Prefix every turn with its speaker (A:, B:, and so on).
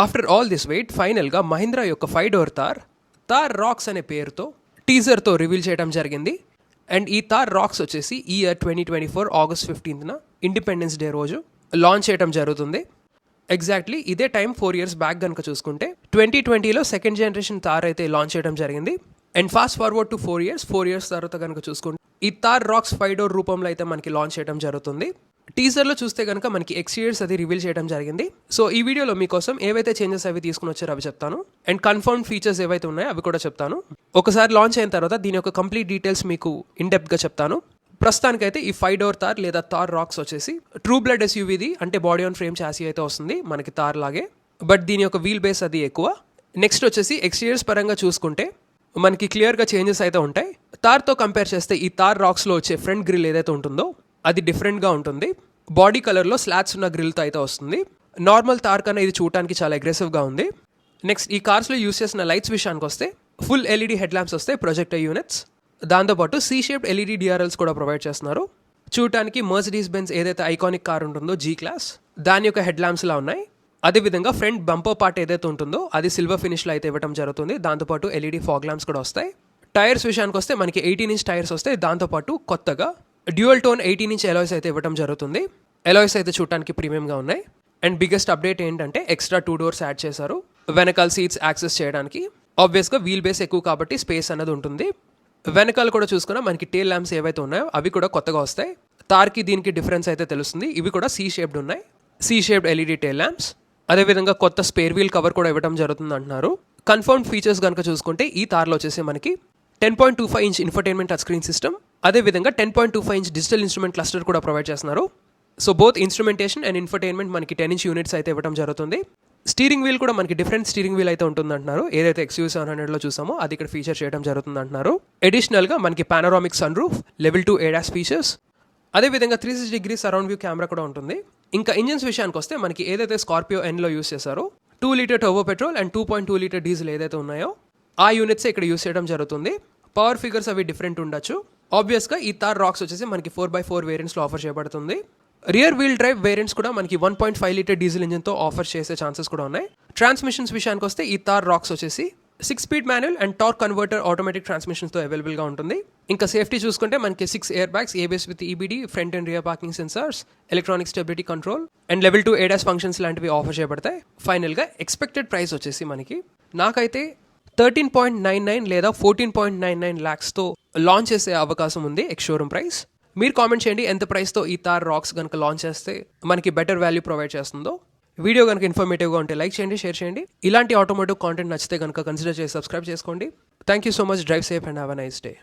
A: After all this wait ఫైనల్గా మహీంద్రా యొక్క 5-door Thar racks అనే పేరుతో టీజర్తో రివీల్ చేయడం జరిగింది. అండ్ ఈ థార్ రాక్స్ వచ్చేసి ఈ year 2024 August 15th independence day రోజు లాంచ్ చేయడం జరుగుతుంది. ఎగ్జాక్ట్లీ ఇదే టైం 4 years బ్యాక్ కనుక చూసుకుంటే 2020లో సెకండ్ జనరేషన్ థార్ అయితే లాంచ్ చేయడం జరిగింది. And fast forward to 4 years తర్వాత కనుక చూసుకుంటే ఈ థార్ రాక్స్ 5-door రూపంలో అయితే మనకి లాంచ్ చేయడం జరుగుతుంది. టీజర్లో చూస్తే కనుక మనకి ఎక్స్టీరియర్స్ అది రివీల్ చేయడం జరిగింది. సో ఈ వీడియోలో మీకోసం ఏవైతే చేంజెస్ అవి తీసుకుని వచ్చారో అవి చెప్తాను. అండ్ కన్ఫర్మ్ ఫీచర్స్ ఏవైతే ఉన్నాయో అవి కూడా చెప్తాను. ఒకసారి లాంచ్ అయిన తర్వాత దీని యొక్క కంప్లీట్ డీటెయిల్స్ మీకు ఇన్డెప్త్గా చెప్తాను. ప్రస్తుతానికైతే ఈ 5-door థార్ లేదా థార్ రాక్స్ వచ్చేసి ట్రూ బ్లడ్ ఎస్యూవీది అంటే బాడీ ఆన్ ఫ్రేమ్ చాసీ అయితే వస్తుంది మనకి థార్ లాగే. బట్ దీని యొక్క వీల్ బేస్ అది ఎక్కువ. నెక్స్ట్ వచ్చేసి ఎక్స్టీరియర్స్ పరంగా చూసుకుంటే మనకి క్లియర్గా చేంజెస్ అయితే ఉంటాయి. థార్తో కంపేర్ చేస్తే ఈ థార్ రాక్స్లో వచ్చే ఫ్రంట్ గ్రిల్ ఏదైతే ఉంటుందో అది డిఫరెంట్గా ఉంటుంది. బాడీ కలర్లో స్లాట్స్ ఉన్న గ్రిల్తో అయితే వస్తుంది. నార్మల్ థార్ కన్నా ఇది చూడటానికి చాలా అగ్రెసివ్గా ఉంది. నెక్స్ట్ ఈ కార్స్లో యూస్ చేసిన లైట్స్ విషయానికి వస్తే ఫుల్ ఎల్ఈడి హెడ్ ల్యాంప్స్ వస్తాయి, ప్రొజెక్టర్ యూనిట్స్. దాంతోపాటు సీ షేప్డ్ ఎల్ఈడి డిఆర్ఎల్స్ కూడా ప్రొవైడ్ చేస్తున్నారు. చూడటానికి మర్సిడీస్ బెంజ్ ఏదైతే ఐకానిక్ కార్ ఉంటుందో జీ క్లాస్ దాని యొక్క హెడ్ ల్యాంప్స్లా ఉన్నాయి. అదేవిధంగా ఫ్రంట్ బంపర్ పార్ట్ ఏదైతే ఉంటుందో అది సిల్వర్ ఫినిష్లో అయితే ఇవ్వడం జరుగుతుంది. దాంతోపాటు ఎల్ఈడి ఫాగ్ ల్యాంప్స్ కూడా వస్తాయి. టైర్స్ విషయానికి వస్తే మనకి 18-inch టైర్స్ వస్తాయి. దాంతోపాటు కొత్తగా డ్యూయల్ టోన్ 18-inch ఎలాయ్స్ అయితే ఇవ్వడం జరుగుతుంది. ఎలాయ్స్ అయితే చూడటానికి ప్రీమియంగా ఉన్నాయి. అండ్ బిగ్గెస్ట్ అప్డేట్ ఏంటంటే ఎక్స్ట్రా 2 doors యాడ్ చేశారు వెనకాల సీట్స్ యాక్సెస్ చేయడానికి. ఆబ్వియస్గా వీల్ బేస్ ఎక్కువ కాబట్టి స్పేస్ అనేది ఉంటుంది. వెనకాల కూడా చూసుకున్నా మనకి టేల్ ల్యాంప్స్ ఏవైతే ఉన్నాయో అవి కూడా కొత్తగా వస్తాయి. థార్కి దీనికి డిఫరెన్స్ అయితే తెలుస్తుంది. ఇవి కూడా సీ షేప్డ్ ఉన్నాయి, C shaped LED tail lamps. అదేవిధంగా కొత్త స్పేర్ వీల్ కవర్ కూడా ఇవ్వడం జరుగుతుంది అంటున్నారు. కన్ఫర్మ్ ఫీచర్స్ కనుక చూసుకుంటే ఈ థార్లో వచ్చేసి మనకి 10.25-inch infotainment touch screen system, అదేవిధంగా 10.25-inch డిజిటల్ ఇన్స్ట్రుమెంట్ క్లస్టర్ కూడా ప్రొవైడ్ చేస్తున్నారు. So both instrumentation and infotainment మనకి 10-inch యూనిట్స్ అయితే ఇవ్వడం జరుగుతుంది. స్టీరింగ్ వీల్ కూడా మనకి డిఫరెంట్ స్టీరింగ్ వీల్ అయితే ఉంటుంది అంటున్నారు. ఏదైతే XUV 700లో చూసామో అది ఇక్కడ ఫీచర్ చేయడం జరుగుతుంది అంటున్నారు. అడిషనల్గా మనకి panoramic sun roof, level 2 ADAS features, అదేవిధంగా 360 degrees సరౌండ్ వ్యూ కెమెరా కూడా ఉంటుంది. ఇంకా ఇంజిన్స్ విషయానికి వస్తే మనకి ఏదైతే స్కార్పియో Nలో యూస్ చేశారో 2 liter turbo petrol and 2.2 liter diesel ఏదైతే ఉన్నాయో ఆ యూనిట్స్ ఇక్కడ యూస్ చేయడం జరుగుతుంది. పవర్ ఫిగర్స్ అవి డిఫరెంట్ ఉండొచ్చు. ఆబ్వియస్గా ఈ థార్ రాక్స్ వచ్చేసి మనకి 4x4 వేరియంట్స్లో ఆఫర్ చేయబడుతుంది. రియర్ వీల్ డ్రైవ్ వేరియంట్స్ కూడా మనకి 1.5 liter డీజిల్ ఇంజిన్తో ఆఫర్ చేసే ఛాన్సెస్ కూడా ఉన్నాయి. ట్రాన్స్మిషన్స్ విషయానికి వస్తే ఈ థార్ రాక్స్ వచ్చేసి 6-speed manual and torque converter automatic ట్రాన్స్మిషన్స్తో అవైలబుల్గా ఉంటుంది. ఇంకా సేఫ్టీ చూసుకుంటే మనకి 6 air bags, ABS with EBD, front and rear parking sensors, electronic stability control and level 2 ADAS functions లాంటివి ఆఫర్ చేయబడతాయి. ఫైనల్గా ఎక్స్పెక్టెడ్ ప్రైస్ వచ్చేసి మనకి నాకైతే 13.99 లేదా 14.99 lakhsతో లాంచ్ చేసే అవకాశం ఉంది ఎక్స్ షోరూమ్ ప్రైస్. మీరు కామెంట్ చేయండి ఎంత ప్రైస్తో ఈ థార్ రాక్స్ కనుక లాంచ్ చేస్తే మనకి బెటర్ వాల్యూ ప్రొవైడ్ చేస్తుందో. వీడియో కనుక ఇన్ఫర్మేటివ్గా ఉంటే లైక్ చేయండి, షేర్ చేయండి. ఇలాంటి ఆటోమోటివ్ కాంటెంట్ నచ్చితే కనుక కన్సిడర్ చేసి సబ్స్క్రైబ్ చేసుకోండి. Thank you so much. Drive safe and have a nice day.